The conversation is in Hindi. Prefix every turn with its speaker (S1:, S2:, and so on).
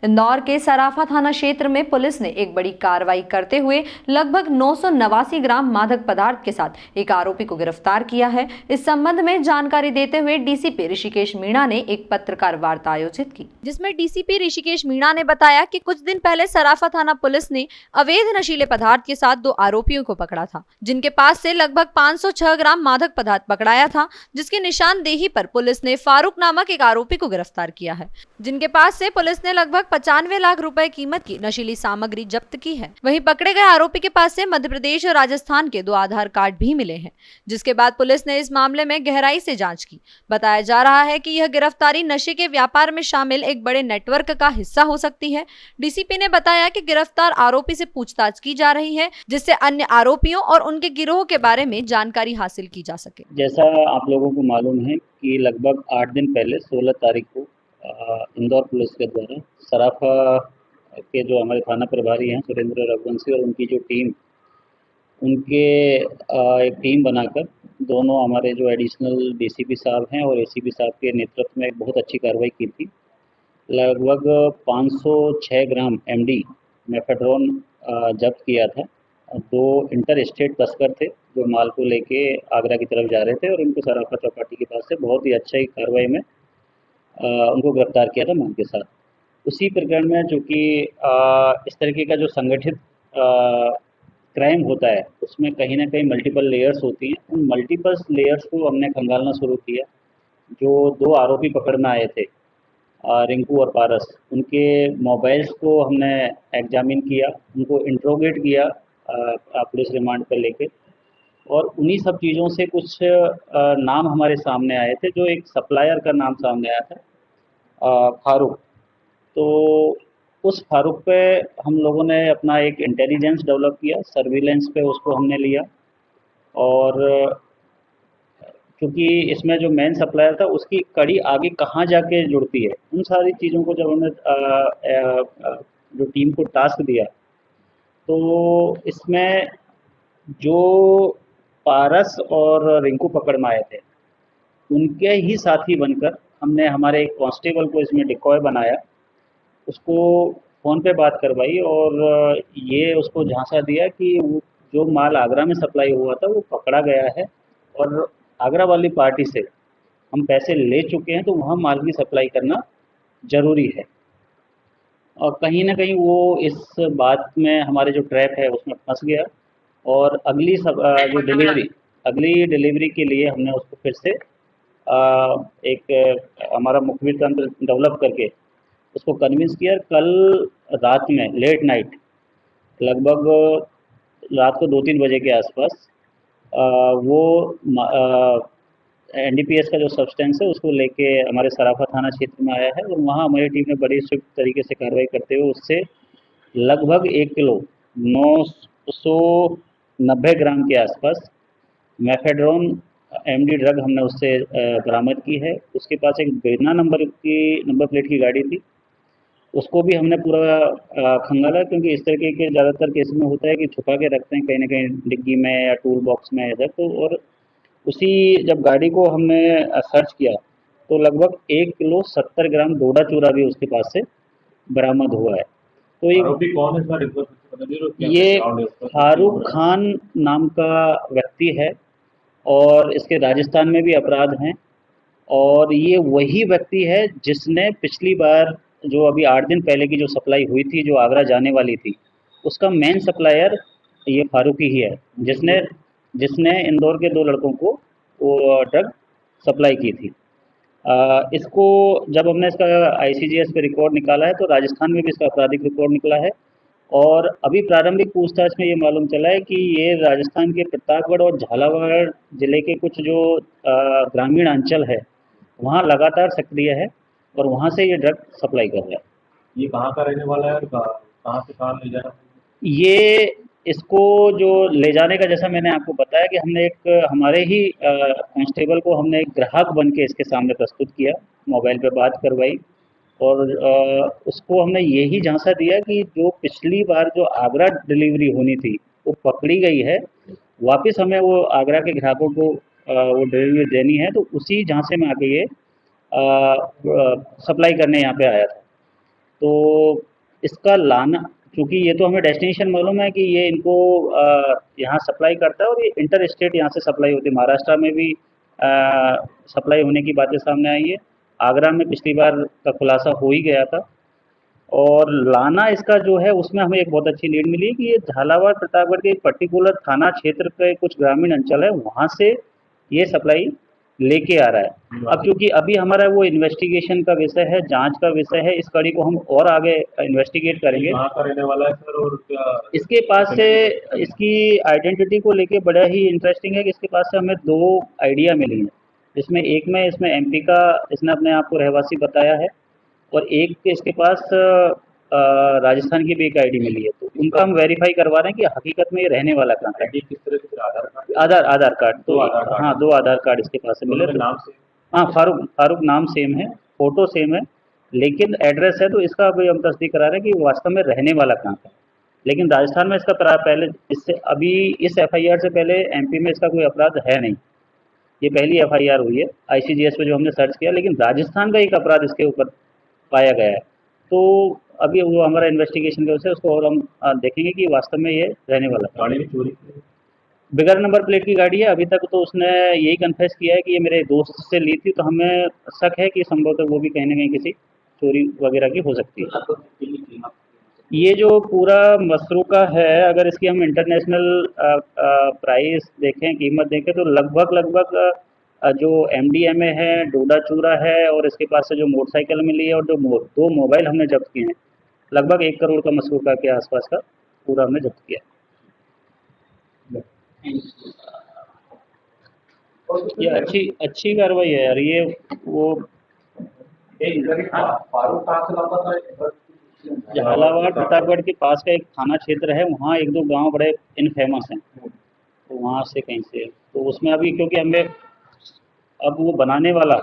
S1: इंदौर के सराफा थाना क्षेत्र में पुलिस ने एक बड़ी कार्रवाई करते हुए लगभग 989 ग्राम मादक पदार्थ के साथ एक आरोपी को गिरफ्तार किया है। इस संबंध में जानकारी देते हुए डीसीपी ऋषिकेश मीणा ने एक पत्रकार वार्ता आयोजित की, जिसमें डीसीपी ऋषिकेश मीणा ने बताया कि कुछ दिन पहले सराफा थाना पुलिस ने अवैध नशीले पदार्थ के साथ 2 आरोपियों को पकड़ा था, जिनके पास से लगभग 506 ग्राम मादक पदार्थ पकड़ाया था, जिसकी निशानदेही पर पुलिस ने फारूक नामक एक आरोपी को गिरफ्तार किया है, जिनके पास से पुलिस ने लगभग 95 लाख रुपए कीमत की नशीली सामग्री जब्त की है। वहीं पकड़े गए आरोपी के पास से मध्य प्रदेश और राजस्थान के 2 आधार कार्ड भी मिले हैं, जिसके बाद पुलिस ने इस मामले में गहराई से जांच की। बताया जा रहा है कि यह गिरफ्तारी नशे के व्यापार में शामिल एक बड़े नेटवर्क का हिस्सा हो सकती है। डीसीपी ने बताया कि गिरफ्तार आरोपी से पूछताछ की जा रही है, जिससे अन्य आरोपियों और उनके गिरोह के बारे में जानकारी हासिल की जा सके।
S2: जैसा आप लोगों को मालूम है कि लगभग 8 दिन पहले 16 तारीख को इंदौर पुलिस के द्वारा सराफा के जो हमारे थाना प्रभारी हैं सुरेंद्र रघुवंशी और उनकी जो टीम, उनके एक टीम बनाकर दोनों हमारे जो एडिशनल डीसीपी साहब हैं और एसीपी साहब के नेतृत्व में एक बहुत अच्छी कार्रवाई की थी। लगभग 506 ग्राम एमडी मेफेड्रोन जब्त किया था। 2 इंटर स्टेट तस्कर थे जो माल को लेके आगरा की तरफ जा रहे थे और उनको सराफा चौपाटी के पास से बहुत ही अच्छी कार्रवाई में उनको गिरफ्तार किया था माल के साथ। उसी प्रकरण में चूँकि इस तरीके का जो संगठित क्राइम होता है उसमें कहीं ना कहीं मल्टीपल लेयर्स होती हैं। उन मल्टीपल लेयर्स को हमने खंगालना शुरू किया। जो 2 आरोपी पकड़ में आए थे रिंकू और पारस, उनके मोबाइल्स को हमने एग्जामिन किया, उनको इंट्रोगेट किया पुलिस रिमांड पर लेके, और उन्हीं सब चीज़ों से कुछ नाम हमारे सामने आए थे। जो एक सप्लायर का नाम सामने आया था फारूक। तो उस फारूक पे हम लोगों ने अपना एक इंटेलिजेंस डेवलप किया, सर्विलेंस पे उसको हमने लिया, और क्योंकि इसमें जो मेन सप्लायर था उसकी कड़ी आगे कहाँ जाके जुड़ती है, उन सारी चीज़ों को जब हमने जो टीम को टास्क दिया, तो इसमें जो पारस और रिंकू पकड़ में आए थे उनके ही साथी बनकर हमने हमारे एक कांस्टेबल को इसमें डिकॉय बनाया, उसको फ़ोन पे बात करवाई और ये उसको झांसा दिया कि वो जो माल आगरा में सप्लाई हुआ था वो पकड़ा गया है और आगरा वाली पार्टी से हम पैसे ले चुके हैं, तो वहाँ माल की सप्लाई करना ज़रूरी है। और कहीं ना कहीं वो इस बात में हमारे जो ट्रैप है उसमें फंस गया, और जो अगली डिलीवरी के लिए हमने उसको फिर से एक हमारा मुखबिर तंत्र डेवलप करके उसको कन्विंस किया। कल रात में लेट नाइट लगभग रात को 2-3 बजे के आसपास वो एनडीपीएस का जो सब्सटेंस है उसको लेके हमारे सराफा थाना क्षेत्र में आया है, और वहाँ हमारी टीम ने बड़ी स्विफ्ट तरीके से कार्रवाई करते हुए उससे लगभग 1 किलो 990 ग्राम के आसपास मेफेड्रोन एमडी ड्रग हमने उससे बरामद की है। उसके पास एक बिना नंबर प्लेट की गाड़ी थी, उसको भी हमने पूरा खंगाला, क्योंकि इस तरीके के ज़्यादातर केस में होता है कि छुपा के रखते हैं कहीं ना कहीं डिग्गी में या टूल बॉक्स में इधर। तो और उसी जब गाड़ी को हमने सर्च किया तो लगभग 1 किलो 70 ग्राम डोडा चूरा भी उसके पास से बरामद हुआ है। तो ये फारूक खान नाम का व्यक्ति है और इसके राजस्थान में भी अपराध हैं, और ये वही व्यक्ति है जिसने पिछली बार जो अभी 8 दिन पहले की जो सप्लाई हुई थी जो आगरा जाने वाली थी, उसका मेन सप्लायर ये फारूक ही है, जिसने इंदौर के 2 लड़कों को वो ड्रग सप्लाई की थी। इसको जब हमने इसका आईसीजीएस पे रिकॉर्ड निकाला है तो राजस्थान में भी इसका आपराधिक रिकॉर्ड निकला है, और अभी प्रारंभिक पूछताछ में ये मालूम चला है कि ये राजस्थान के प्रतापगढ़ और झालावाड़ जिले के कुछ जो ग्रामीण अंचल है वहाँ लगातार सक्रिय है और वहाँ से ये ड्रग सप्लाई कर रहा है।
S3: ये कहाँ का रहने वाला है और कहाँ से कहाँ ले जा रहा है?
S2: ये इसको जो ले जाने का, जैसा मैंने आपको बताया कि हमने एक हमारे ही कांस्टेबल को हमने एक ग्राहक बन के इसके सामने प्रस्तुत किया, मोबाइल पे बात करवाई, और उसको हमने यही झांसा दिया कि जो पिछली बार जो आगरा डिलीवरी होनी थी वो पकड़ी गई है, वापस हमें वो आगरा के ग्राहकों को वो डिलीवरी देनी है। तो उसी झांसे में आके ये सप्लाई करने यहाँ पे आया था। तो इसका लाना, चूँकि ये तो हमें डेस्टिनेशन मालूम है कि ये इनको यहाँ सप्लाई करता है और ये इंटर स्टेट यहाँ से सप्लाई होती है। महाराष्ट्र में भी सप्लाई होने की बातें सामने आई है। आगरा में पिछली बार का खुलासा हो ही गया था। और लाना इसका जो है उसमें हमें एक बहुत अच्छी लीड मिली है कि ये झालावाड़ प्रतापगढ़ के एक पर्टिकुलर थाना क्षेत्र के कुछ ग्रामीण अंचल है, वहाँ से ये सप्लाई लेके आ रहा है। अब क्योंकि अभी हमारा वो इन्वेस्टिगेशन का विषय है, जांच का विषय है, इस कड़ी को हम और आगे इन्वेस्टिगेट करेंगे।
S3: कहाँ का रहने वाला है सर, और क्या
S2: इसके पास से इसकी आइडेंटिटी को लेके बड़ा ही इंटरेस्टिंग है कि इसके पास से हमें 2 आइडिया मिली हैं, जिसमें एक में इसमें एमपी का इसने अपने आप को रहवासी बताया है और एक के इसके पास राजस्थान की भी एक आईडी मिली है। तो उनका हम वेरीफाई करवा रहे हैं कि हकीकत में ये रहने वाला कहाँ है।
S3: आईडी किस तरह से, आधार कार्ड?
S2: आधार कार्ड तो
S3: 2 आधार कार्ड।
S2: हाँ, 2 आधार कार्ड इसके पास से मिले।
S3: दोनों के नाम से?
S2: हाँ, फारूक नाम सेम है, फ़ोटो सेम है, लेकिन एड्रेस है तो इसका अभी हम तस्दीक करा रहे हैं कि वास्तव में रहने वाला कहाँ का है। लेकिन राजस्थान में इसका पहले इससे अभी इस एफआईआर से पहले एमपी में इसका कोई अपराध है नहीं। ये पहली एफआईआर हुई है आईसीजीएस पे जो हमने सर्च किया, लेकिन राजस्थान का एक अपराध इसके ऊपर पाया गया है। तो अभी वो हमारा इन्वेस्टिगेशन का विषय है, उसको और हम देखेंगे कि वास्तव में ये रहने वाला है।
S3: गाड़ी में चोरी की?
S2: बगैर नंबर प्लेट की गाड़ी है। अभी तक तो उसने यही कन्फेस किया है कि ये मेरे दोस्त से ली थी, तो हमें शक है कि संभवतः वो भी कहीं न कहीं किसी चोरी वगैरह की हो सकती है। ये जो पूरा मसरूका है, अगर इसकी हम इंटरनेशनल प्राइस देखें, कीमत देखें, तो लगभग जो एमडीएमए है, डोडा चूरा है और इसके पास से जो मोटरसाइकिल मिली है और जो 2 मोबाइल हमने जब्त किए हैं, लगभग 1 करोड़ का मसरूका के आसपास का पूरा हमने जब्त किया। ये अच्छी कार्रवाई है यार। ये वो
S3: फारूक कहाँ से लाता था?
S2: झालावाड़ प्रतापगढ़ के पास का एक थाना क्षेत्र है, वहाँ 1-2 गांव बड़े इनफेमस हैं, तो वहाँ से कहीं से। तो उसमें अभी क्योंकि हमें अब वो बनाने वाला